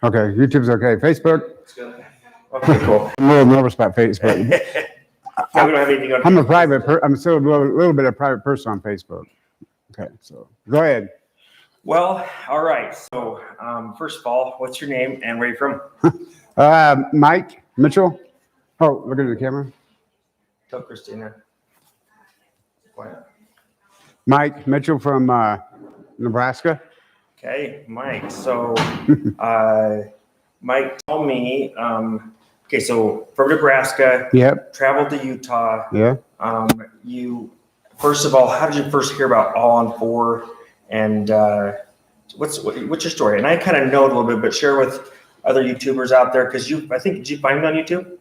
Okay, YouTube's okay. Facebook? It's good. Okay, cool. I'm a little nervous about Facebook. Yeah, we don't have anything on I'm a Facebook. private I'm still a little bit of a private person on Facebook. Okay, so go ahead. Well, all right. So, first of all, what's your name and where are you from? Mike Mitchell. Oh, look at the camera. Tell Christina. Quiet. Mike Mitchell from Nebraska. Okay, Mike. So, Mike, tell me. Okay, so from Nebraska. Yep. Traveled to Utah. Yeah. You first of all, how did you first hear about All on Four? And what's your story? And I kind of know it a little bit, but share with other YouTubers out there because did you find me on YouTube?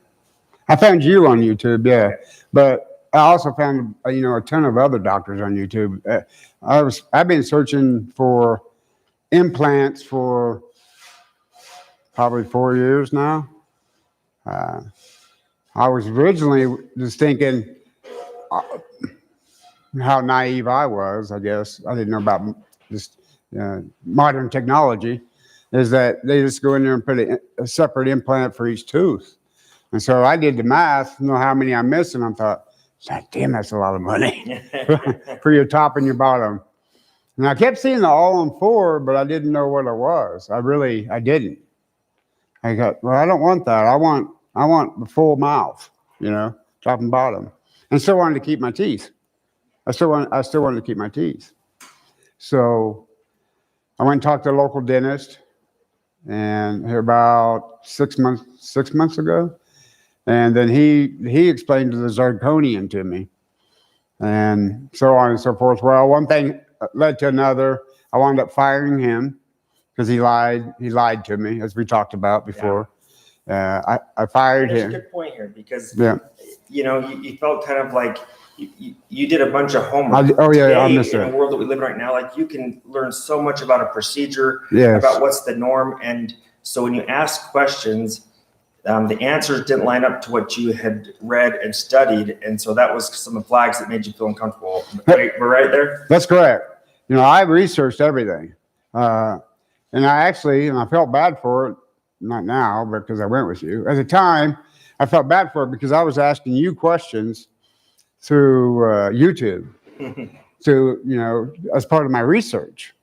I found you on YouTube, yeah. Okay. But I also found a ton of other doctors on YouTube. I've been searching for implants for probably 4 years now. I was originally just thinking how naive I was, I guess. I didn't know about just modern technology, is that they just go in there and put a separate implant for each tooth. And so I did the math, know how many I'm missing. I thought, damn, that's a lot of money for your top and your bottom. And I kept seeing the All on Four, but I didn't know what it was. I didn't. I thought, well, I don't want that. I want the full mouth, top and bottom. And still wanted to keep my teeth. I still wanted to keep my teeth. So I went and talked to a local dentist, and about 6 months ago, and then he explained the zirconian to me, and so on and so forth. Well, one thing led to another. I wound up firing him because he lied. He lied to me, as we talked about before. Yeah. I fired him. That's a good point here because you felt kind of like you did a bunch of homework. I missed it. In the world that we live in right now, like you can learn so much about a procedure, yes, about what's the norm, and so when you ask questions, the answers didn't line up to what you had read and studied, and so that was some of the flags that made you feel uncomfortable. We're right there. That's correct. I researched everything, and I felt bad for it. Not now, because I went with you. At the time, I felt bad for it because I was asking you questions through YouTube, as part of my research.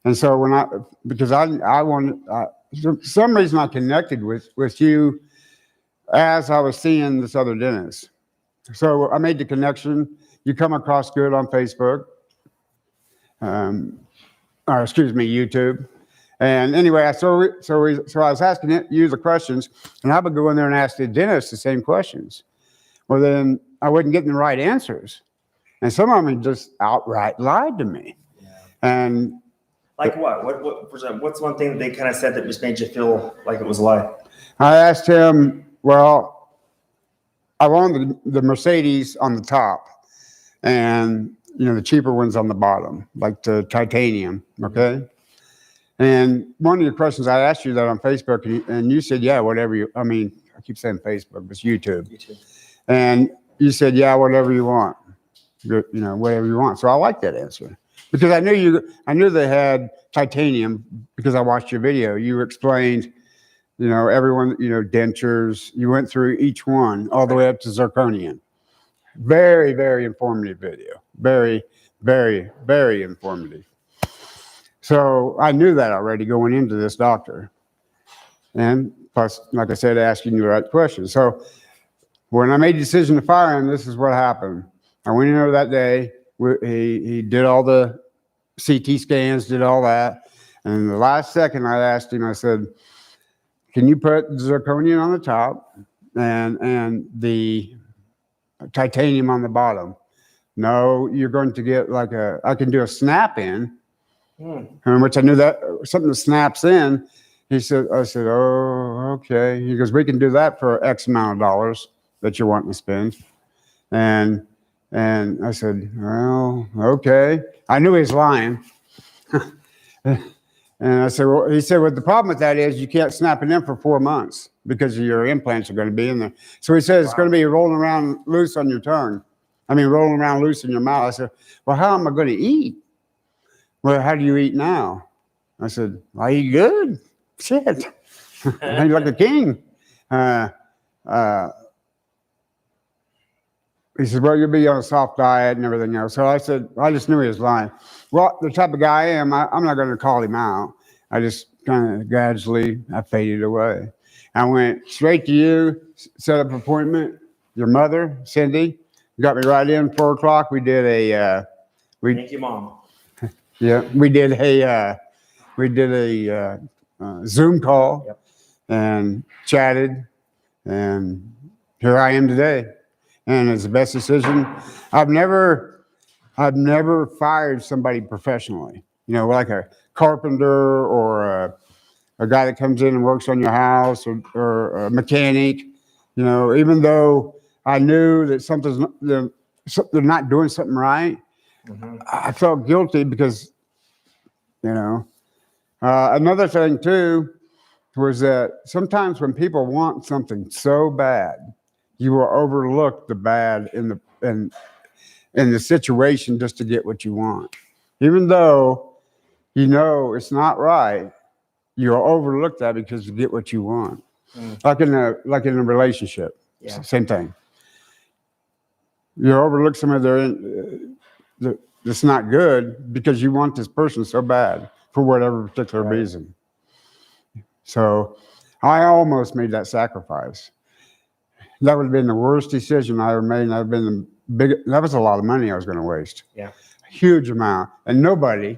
And so because I wanted, for some reason I connected with you as I was seeing this other dentist. So I made the connection. You come across good on Facebook, YouTube. And anyway, so I was asking you the questions, and I would go in there and ask the dentist the same questions. Well, then I wasn't getting the right answers, and some of them just outright lied to me. Yeah. And like what? What's one thing that they kind of said that just made you feel like it was a lie? I asked him, well, I wanted the Mercedes on the top, and the cheaper ones on the bottom, like the titanium. Okay. And one of your questions, I asked you that on Facebook, and you said, yeah, whatever I keep saying Facebook, it's YouTube. And you said, yeah, whatever you want, whatever you want. So I like that answer because I knew they had titanium because I watched your video. You explained, everyone, dentures, you went through each one all the way up to zirconian. Very, very informative video. Very, very, very informative. So I knew that already going into this doctor. And plus, like I said, asking you the right questions. So when I made the decision to fire him, this is what happened. I went in there that day. He did all the CT scans, did all that. And in the last second, I asked him, I said, can you put zirconium on the top and the titanium on the bottom? No, you're going to get I can do a snap in. Which I knew that something that snaps in. I said, oh, okay. He goes, we can do that for X amount of dollars that you're wanting to spend. And I said, well, okay. I knew he was lying. And I said, well, he said, well, the problem with that is you can't snap it in for 4 months because your implants are going to be in there. So he said, it's going to be rolling around loose on your tongue. Rolling around loose in your mouth. I said, well, how am I going to eat? Well, how do you eat now? I said, I eat good. shit, I like a king. He said, well, you'll be on a soft diet and everything else. So I said, I just knew he was lying. Well, the type of guy I am, I'm not going to call him out. I just kind of gradually, I faded away. I went straight to you, set up an appointment. Your mother, Cindy, got me right in 4 o'clock. We did a, Thank you, Mom. yeah, we did a Zoom call. Yep. And chatted, and here I am today. And it's the best decision. I've never fired somebody professionally. You know, like a carpenter or a guy that comes in and works on your house or a mechanic. You know, even though I knew that they're not doing something right, I felt guilty because, you know. Another thing too was that sometimes when people want something so bad, you will overlook the bad in the situation just to get what you want. Even though you know it's not right, you'll overlook that because you get what you want. Like in a relationship, same thing. You overlook some of that's not good because you want this person so bad for whatever particular reason. So I almost made that sacrifice. That would have been the worst decision I ever made. And that was a lot of money I was going to waste. Yeah. A huge amount. And nobody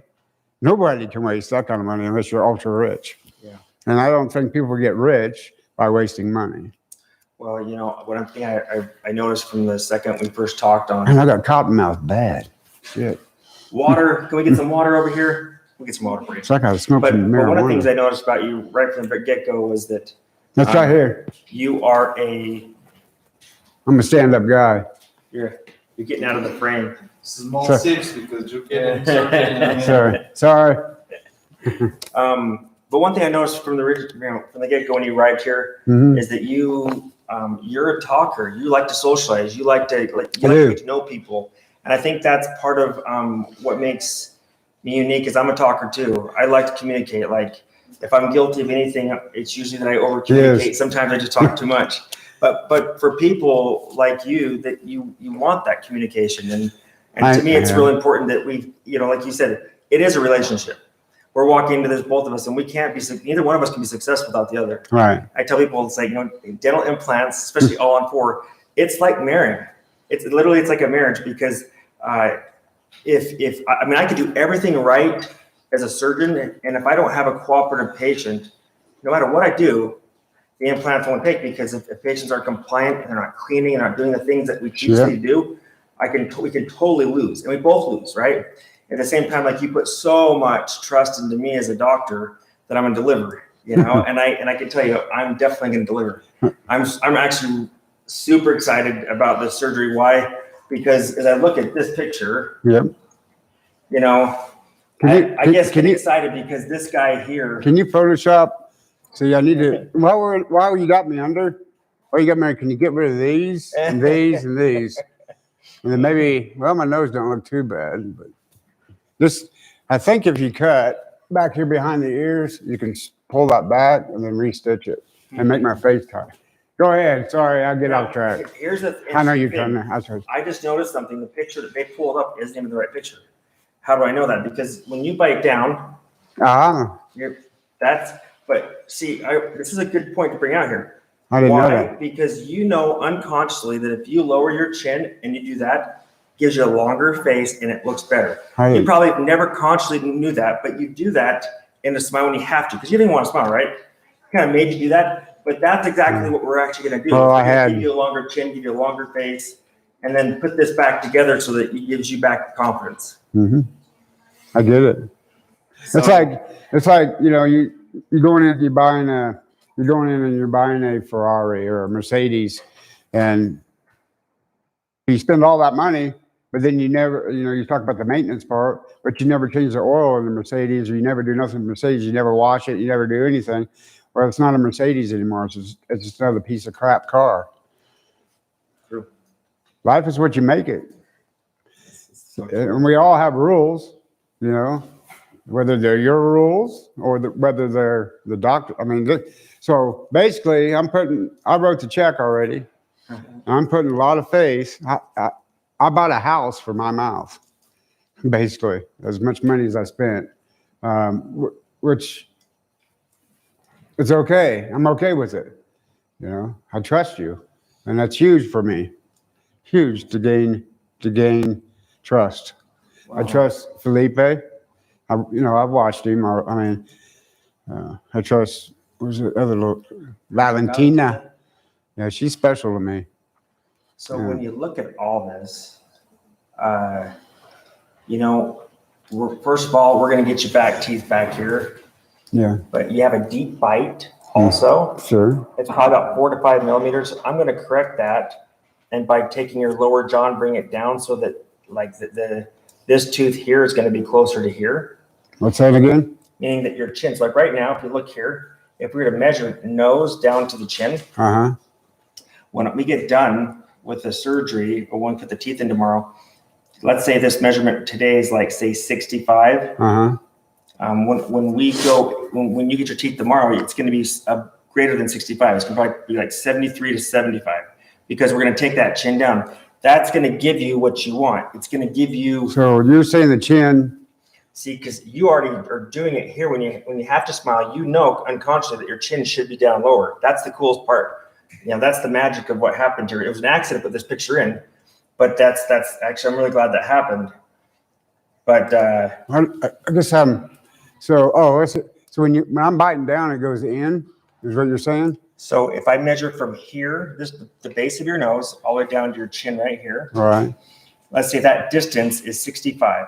can waste that kind of money unless you're ultra rich. Yeah. And I don't think people get rich by wasting money. Well, you know, one thing I noticed from the second we first talked on. And I got cotton mouth bad. Shit. Water. Can we get some water over here? We'll get some water for you. It's like I was smoking marijuana. But one of the things I noticed about you right from the get-go was that That's right here. you are I'm a stand-up guy. you're getting out of the frame. Small Sorry. sips because you can. Sorry. But one thing I noticed from the get-go when you arrived here is that you're a talker. You like to socialize. You like to get to know people. And I think that's part of what makes me unique is I'm a talker too. I like to communicate. Like if I'm guilty of anything, it's usually that I over communicate. Yes. Sometimes I just talk too much. But for people like you, that you want that communication. And to me, it's really important that we, like you said, it is a relationship. We're walking into this, both of us, and we can't be, neither one of us can be successful without the other. Right. I tell people, it's like, dental implants, especially all on 4, it's like marrying. It's like a marriage because I could do everything right as a surgeon, and if I don't have a cooperative patient, no matter what I do, the implants won't take because if patients are compliant and they're not cleaning and not doing the things that we teach them to do, we can totally lose, and we both lose, right? At the same time, like you put so much trust into me as a doctor that I'm gonna deliver, and I can tell you, I'm definitely gonna deliver. I'm actually super excited about this surgery. Why? Because as I look at this picture, I guess get excited because this guy here. Can you Photoshop? See, I need to. While you got me under, can you get rid of these and these and these, and then maybe? Well, my nose don't look too bad, but this. I think if you cut back here behind the ears, you can pull that back and then restitch it and make my face tight. Go ahead. Sorry, I'll get off track. Here's the I know you're trying to. I just noticed something. The picture that they pulled up isn't even the right picture. How do I know that? Because when you bite down, but see, this is a good point to bring out here. I didn't know that. Because unconsciously that if you lower your chin and you do that, gives you a longer face and it looks better. You probably never consciously knew that, but you do that in a smile when you have to, because you didn't want to smile, right? Kind of made you do that, but that's exactly what we're actually going to do. Give you a longer chin, give you a longer face, and then put this back together so that it gives you back the confidence. Mm-hmm. I get it. So, it's like you're going in and you're buying a Ferrari or a Mercedes, and you spend all that money, but then you never, you talk about the maintenance part, but you never change the oil in the Mercedes, or you never do nothing in the Mercedes, you never wash it, you never do anything. Well, it's not a Mercedes anymore. It's just another piece of crap car. True. Life is what you make it. And we all have rules, whether they're your rules or whether they're the doctor. I mean, so basically, I wrote the check already. I'm putting a lot of faith. I bought a house for my mouth, basically, as much money as I spent, which it's okay. I'm okay with it. You know, I trust you, and that's huge for me. Huge to gain trust. Wow. I trust Felipe. I've watched him. I trust. What's the other little Valentina? Yeah, she's special to me. So Yeah. when you look at all this, first of all, we're going to get your teeth back here, Yeah, but you have a deep bite also. sure. It's probably about 4 to 5 millimeters. I'm going to correct that. And by taking your lower jaw and bring it down so that like this tooth here is going to be closer to here. What's that again? Meaning that your chin, so like right now, if you look here, if we were to measure nose down to the chin, when we get done with the surgery, or when we put the teeth in tomorrow, let's say this measurement today is like, say, 65. When you get your teeth tomorrow, it's going to be greater than 65. It's going to probably be like 73 to 75 because we're going to take that chin down. That's going to give you what you want. It's going to give you. So you're saying the chin. See, because you already are doing it here. When you have to smile, you know unconsciously that your chin should be down lower. That's the coolest part. That's the magic of what happened here. It was an accident to put this picture in, but that's actually, I'm really glad that happened. But I guess so when I'm biting down, it goes in, is what you're saying? So if I measure from here, the base of your nose, all the way down to your chin right here. All right. Let's say that distance is 65.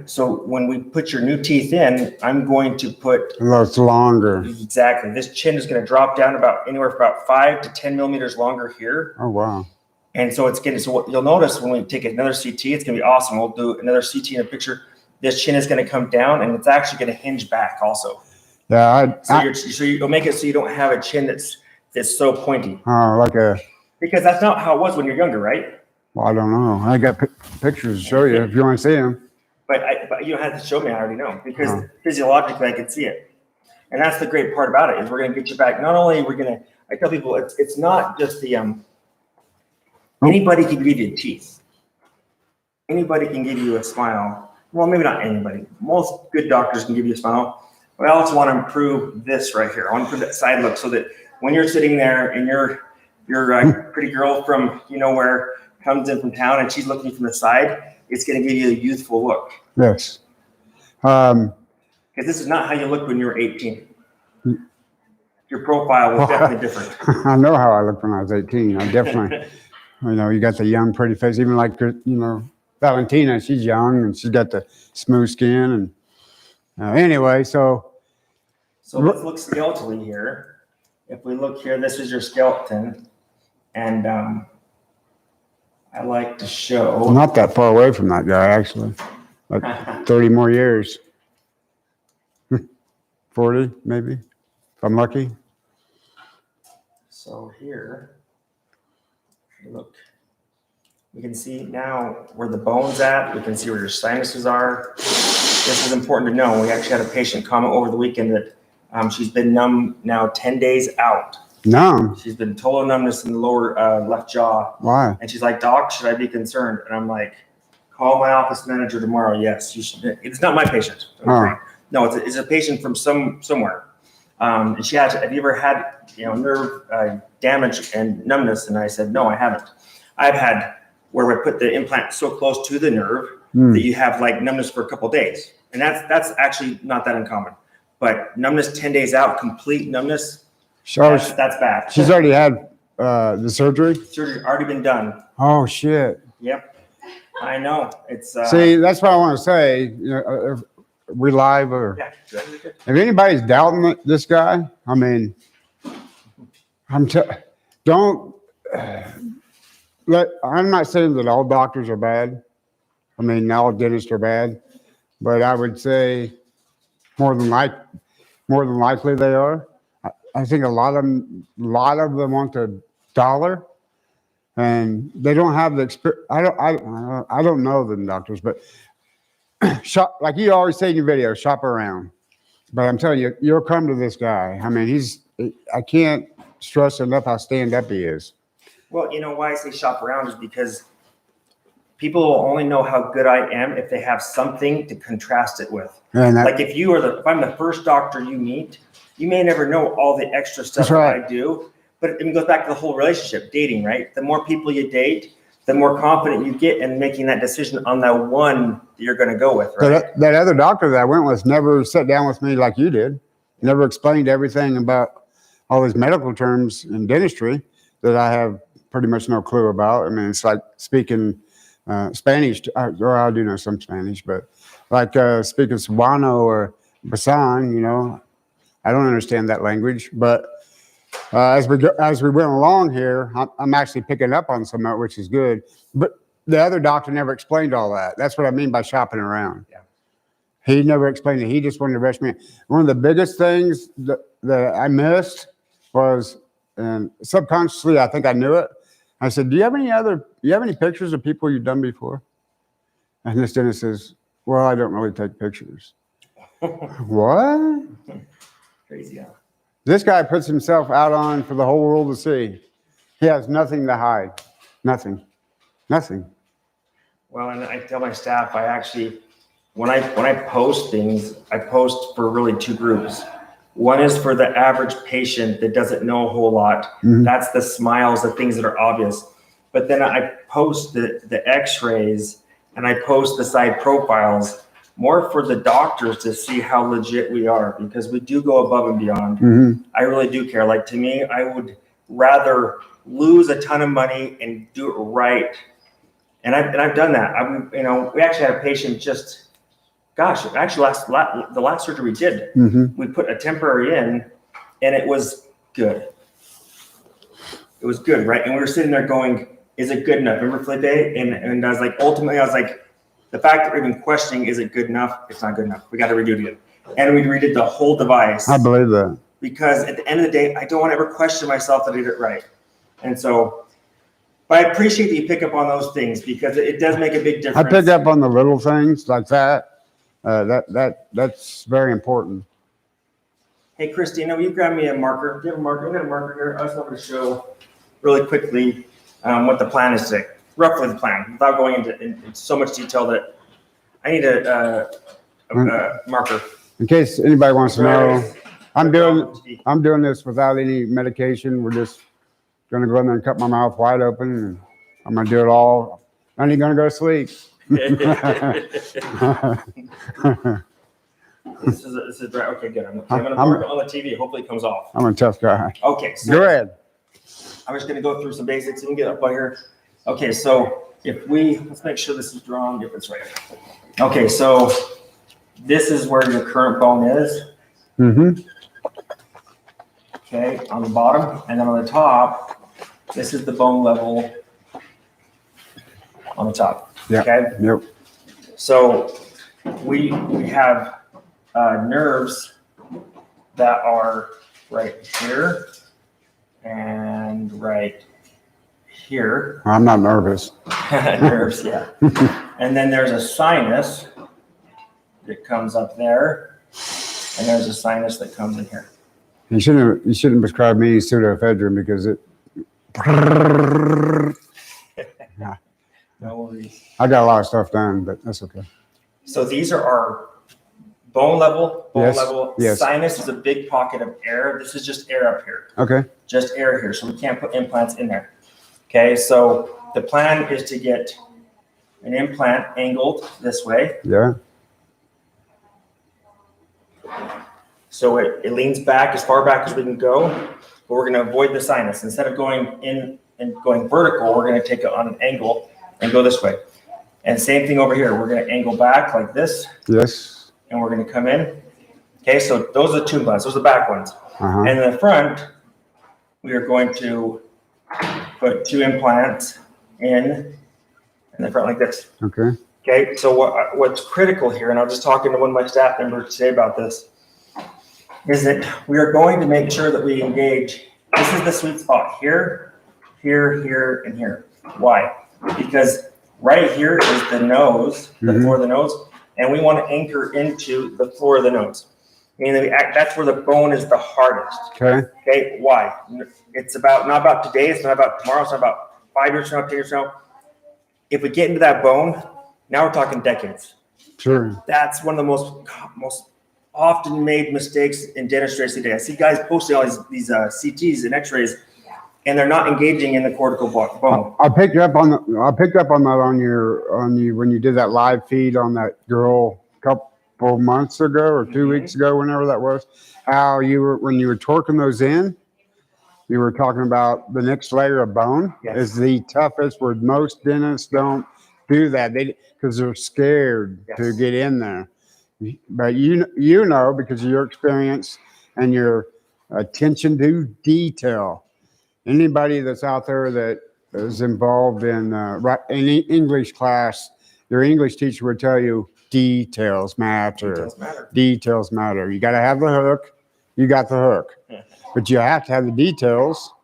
So when we put your new teeth in, I'm going to put. It's longer. Exactly. This chin is going to drop down anywhere from about 5 to 10 millimeters longer here. Oh, wow. And so so what you'll notice when we take another CT, it's going to be awesome. We'll do another CT in a picture. This chin is going to come down and it's actually going to hinge back also. Yeah. So you'll make it so you don't have a chin that's so pointy. Oh, Because that's not how it was when you're younger, right? Well, I don't know. I got pictures to show you if you want to see them. But you don't have to show me. I already know because physiologically I can see it. And that's the great part about it is we're going to get you back. Not only I tell people it's not just the anybody can give you teeth. Anybody can give you a smile. Well, maybe not anybody. Most good doctors can give you a smile. But I also want to improve this right here. I want to improve that side look so that when you're sitting there and your pretty girl from where comes in from town and she's looking from the side, it's going to give you a youthful look. Yes. Because this is not how you looked when you were 18. Your profile was definitely different. I know how I looked when I was 18. I definitely, you got the young, pretty face. Even like, Valentina, she's young and she's got the smooth skin. And anyway, So let's look skeletally here. If we look here, this is your skeleton. And I like to show. Not that far away from that guy, actually. Like 30 more years. 40, maybe, if I'm lucky. So here, look, we can see now where the bone's at. We can see where your sinuses are. This is important to know. We actually had a patient comment over the weekend that she's been numb now 10 days out. No. She's been total numbness in the lower left jaw. Why? And she's like, Doc, should I be concerned? And I'm like, call my office manager tomorrow. Yes, you should. It's not my patient. No, it's a patient from somewhere. And she asked, have you ever had nerve damage and numbness? And I said, no, I haven't. I've had where we put the implant so close to the nerve that you have like numbness for a couple of days. And that's actually not that uncommon. But numbness 10 days out, complete numbness, that's bad. She's already had the surgery? Surgery's already been done. Oh, shit. Yep. I know. It's See, that's what I want to say. We live or if anybody's doubting this guy, I mean, don't I'm not saying that all doctors are bad. I mean, all dentists are bad, but I would say more than likely they are. I think a lot of them want the dollar, and they don't have the experience. I don't know them doctors, but shop, like you always say in your video, shop around. But I'm telling you, you'll come to this guy. I mean, I can't stress enough how stand up he is. Well, you know why I say shop around is because people will only know how good I am if they have something to contrast it with. And Like if I'm the first doctor you meet, you may never know all the extra stuff That's right. that I do. But it goes back to the whole relationship, dating, right? The more people you date, the more confident you get in making that decision on that one that you're going to go with, right? that other doctor that I went with never sat down with me like you did. Never explained everything about all these medical terms in dentistry that I have pretty much no clue about. I mean, it's like speaking Spanish, or I do know some Spanish, but like speaking Cebuano or Basan, you know, I don't understand that language. But as we went along here, I'm actually picking up on some of it, which is good. But the other doctor never explained all that. That's what I mean by shopping around. Yeah. He never explained it. He just wanted to rush me in. One of the biggest things that I missed was, and subconsciously I think I knew it. I said, do you have any pictures of people you've done before? And this dentist says, well, I don't really take pictures. What? Crazy, yeah. This guy puts himself out on for the whole world to see. He has nothing to hide. Nothing. Well, and I tell my staff, I actually, when I post things, I post for really two groups. One is for the average patient that doesn't know a whole lot. Mm-hmm. That's the smiles, the things that are obvious. But then I post the x-rays and I post the side profiles more for the doctors to see how legit we are, because we do go above and beyond. Mm-hmm. I really do care. Like, to me, I would rather lose a ton of money and do it right. And I've done that. We actually had a patient the last surgery we did, Mm-hmm. we put a temporary in, and it was good. It was good, right? And we were sitting there going, is it good enough? Remember, Felipe? And I was like, ultimately, I was like, the fact that we're even questioning, is it good enough? It's not good enough. We got to redo it again. And we redid the whole device. I believe that. Because at the end of the day, I don't want to ever question myself that I did it right. And so, but I appreciate that you pick up on those things, because it does make a big difference. I pick up on the little things like that. That's very important. Hey, Christina, will you grab me a marker? Do you have a marker? I got a marker here. I just wanted to show really quickly what the plan is today. Roughly the plan, without going into so much detail that I need a marker. In case anybody wants to know, I'm doing this without any medication. We're just going to go in there and cut my mouth wide open, and I'm going to do it all. I'm not going to go to sleep. This is right. Okay, good. I'm going to mark it on the TV. Hopefully it comes off. I'm a tough guy. Okay. So Go ahead. I'm just going to go through some basics and get up by here. Okay, so let's make sure this is drawn. If it's right. Okay, so this is where your current bone is. Mm-hmm. Okay, on the bottom, and then on the top, this is the bone level on the top. Yeah. Okay. Yep. So we have nerves that are right here and right here. I'm not nervous. Nerves, yeah. And then there's a sinus that comes up there, and there's a sinus that comes in here. You shouldn't prescribe me pseudoephedrine because it. No worries. I got a lot of stuff done, but that's okay. So these are our bone level. Yes. Sinus is a big pocket of air. This is just air up here. Okay. Just air here, so we can't put implants in there. Okay, so the plan is to get an implant angled this way. Yeah. So it leans back as far back as we can go, but we're going to avoid the sinus. Instead of going in and going vertical, we're going to take it on an angle and go this way. And same thing over here. We're going to angle back like this. Yes. And we're going to come in. Okay, so those are the two implants. Those are the back ones. Uh-huh. And in the front, we are going to put two implants in the front like this. Okay. Okay, so what's critical here, and I was just talking to one of my staff members today about this, is that we are going to make sure that we engage. This is the sweet spot here, here, here, and here. Why? Because right here is the nose, the floor of the nose, and we want to anchor into the floor of the nose. Meaning that's where the bone is the hardest. Okay. Okay, why? It's not about today, it's not about tomorrow, it's not about 5 years from now, 10 years from now. If we get into that bone, now we're talking decades. Sure. That's one of the most often made mistakes in dentistry today. I see guys posting all these CTs and X-rays, and they're not engaging in the cortical bone. I picked up on that on you when you did that live feed on that girl a couple months ago or 2 weeks ago, whenever that was. How when you were torquing those in, you were talking about the next layer of bone is the toughest, where most dentists don't do that because they're scared to get in there. But you know, because of your experience and your attention to detail. Anybody that's out there that is involved in any English class, your English teacher would tell you details matter. Details matter. You got to have the hook. You got the hook. But you have to have the details,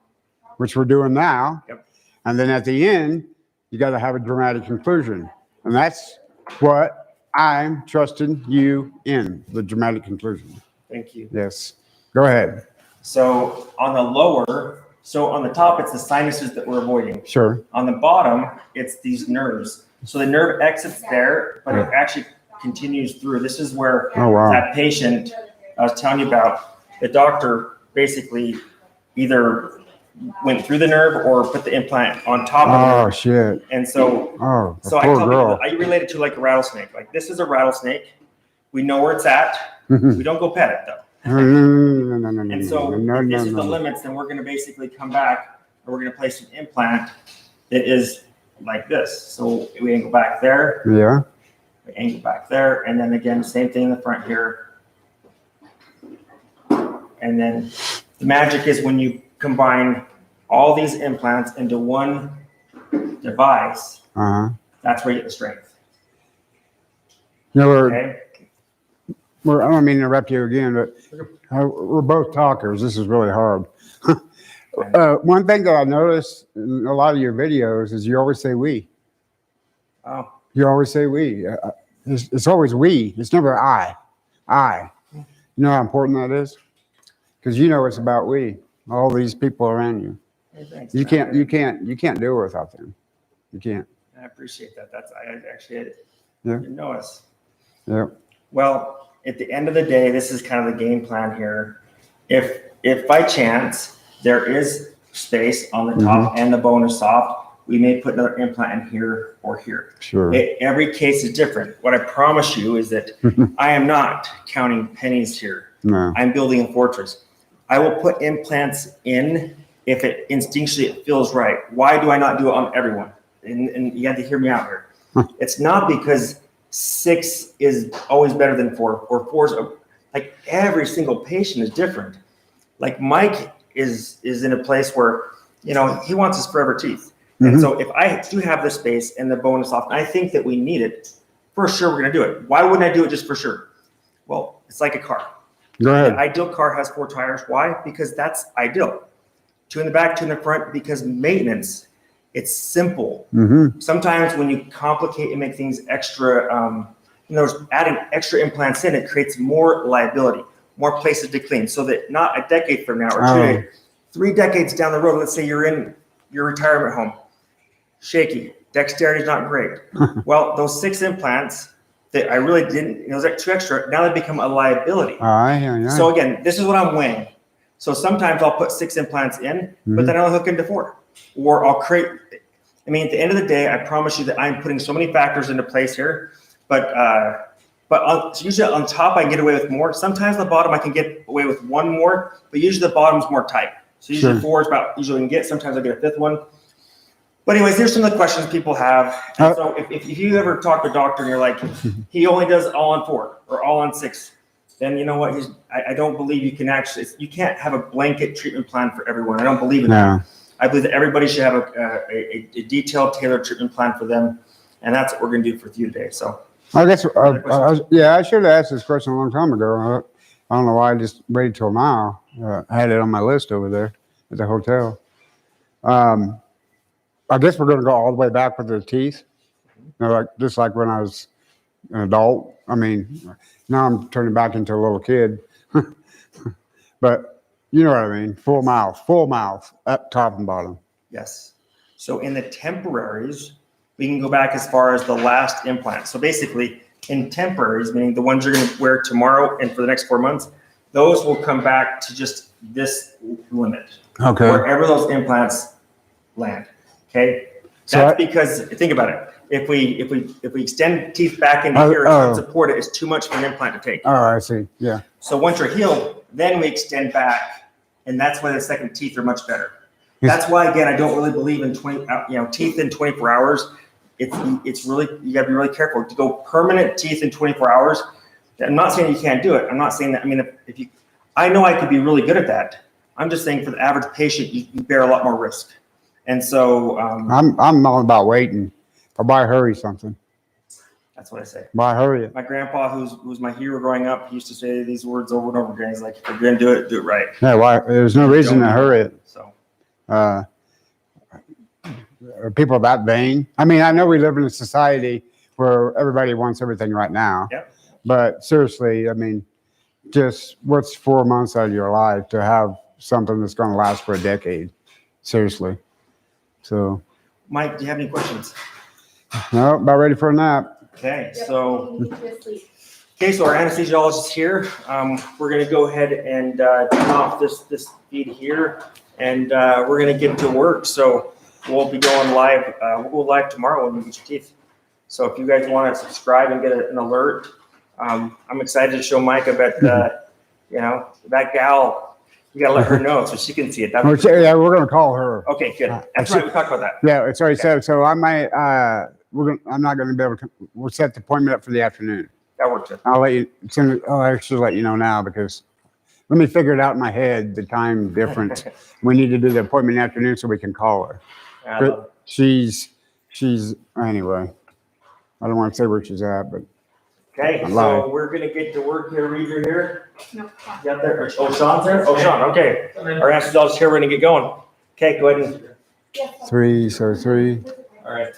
which we're doing now. Yep. And then at the end, you got to have a dramatic conclusion. And that's what I'm trusting you in, the dramatic conclusion. Thank you. Yes. Go ahead. So on the top, it's the sinuses that we're avoiding. Sure. On the bottom, it's these nerves. So the nerve exits there, but it actually continues through. This is where that patient I was telling you about, the doctor basically either went through the nerve or put the implant on top of the nerve. Oh, shit. And so, I tell people, I relate it to like a rattlesnake. Like, this is a rattlesnake. We know where it's at. We don't go pet it though. And so if this is the limits, then we're going to basically come back and we're going to place an implant that is like this. So we angle back there. Yeah. We angle back there. And then again, same thing in the front here. And then the magic is when you combine all these implants into one device, that's where you get the strength. No, Okay? I don't mean to interrupt you again, but we're both talkers. This is really hard. One thing that I noticed in a lot of your videos is you always say we. Oh. You always say we. It's always we. It's never I. You know how important that is? Because you know it's about we. All these people around you. Hey, thanks, You can't do it without them. You can't. I appreciate that. I actually Yeah. didn't know us. Yeah. Well, at the end of the day, this is kind of the game plan here. If by chance there is space on the top and the bone is soft, we may put another implant in here or here. Sure. Every case is different. What I promise you is that I am not counting pennies here. No. I'm building a fortress. I will put implants in if it instinctually it feels right. Why do I not do it on everyone? And you have to hear me out here. It's not because 6 is always better than 4 or 4 is like every single patient is different. Like Mike is in a place where, you know, he wants his forever teeth. And so if I do have the space and the bone is soft, and I think that we need it, for sure we're going to do it. Why wouldn't I do it just for sure? Well, it's like a car. Go ahead. The ideal car has 4 tires. Why? Because that's ideal. 2 in the back, 2 in the front, because maintenance, it's simple. Sometimes when you complicate and make things extra, adding extra implants in, it creates more liability, more places to clean, so that not a decade from now or 3 decades down the road, let's say you're in your retirement home, shaky, dexterity is not great. Well, those 6 implants that I really didn't, it was like 2 extra, now they become a liability. So again, this is what I'm weighing. So sometimes I'll put 6 implants in, but then I'll hook into 4. Or I'll create, I mean, at the end of the day, I promise you that I'm putting so many factors into place here, but usually on top I can get away with more. Sometimes the bottom I can get away with 1 more, but usually the bottom's more tight. So usually 4 is about usually we can get. Sometimes I get a 5th one. But anyways, there's some of the questions people have. And so if you ever talk to a doctor and you're like, he only does all on 4 or all on 6, then you know what? I don't believe you can actually. You can't have a blanket treatment plan for everyone. I don't believe in that. I believe that everybody should have a detailed, tailored treatment plan for them, and that's what we're going to do for you today. So I guess I should have asked this question a long time ago. I don't know why I just waited till now. I had it on my list over there at the hotel. I guess we're going to go all the way back with the teeth. You know, just like when I was an adult. I mean, now I'm turning back into a little kid. But you know what I mean? Full mouth, up top and bottom. Yes. So in the temporaries, we can go back as far as the last implant. So basically, in temporaries, meaning the ones you're going to wear tomorrow and for the next 4 months, those will come back to just this limit. Okay. Wherever those implants land. Okay. So That's because think about it. If we extend teeth back into here and support it, it's too much for an implant to take. Oh, I see. Yeah. So once you're healed, then we extend back, and that's why the second teeth are much better. That's why, again, I don't really believe in teeth in 24 hours. It's really, you gotta be really careful to go permanent teeth in 24 hours. I'm not saying you can't do it. I'm not saying that. I mean, I know I could be really good at that. I'm just saying for the average patient, you bear a lot more risk. And so I'm all about waiting. Or buy hurry something. that's what I say. Buy hurry it. My grandpa, who's my hero growing up, he used to say these words over and over again. He's like, if you're gonna do it right. Yeah. Why? There's no reason to hurry it. So. Are people that vain? I mean, I know we live in a society where everybody wants everything right now. Yep. But seriously, I mean, just what's 4 months out of your life to have something that's going to last for a decade? Seriously. So. Mike, do you have any questions? No, about ready for a nap. Okay, Yep, so. you need to sleep. Okay, so our anesthesiologist is here. We're gonna go ahead and turn off this feed here, and we're gonna get to work. So we'll be going live. We'll go live tomorrow when we get your teeth. So if you guys want to subscribe and get an alert, I'm excited to show Mike. I bet that gal. You gotta let her know so she can see it. Yeah, we're going to call her. Okay, good. That's right. We talked about that. Yeah, it's already said. So I might. I'm not going to be able to. We'll set the appointment up for the afternoon. That worked. Good. I'll let you. I should let you know now because let me figure it out in my head the time difference. We need to do the appointment in the afternoon so we can call her. I love it. She's anyway. I don't want to say where she's at, but Okay, I'm so lying. we're gonna get to work here. Reed, you're here. No, You out there? Oh, Sean's there? Oh, Sean, okay. Our anesthesiologist here, we're gonna get going. Okay, go ahead and, yes. three. So three. all right.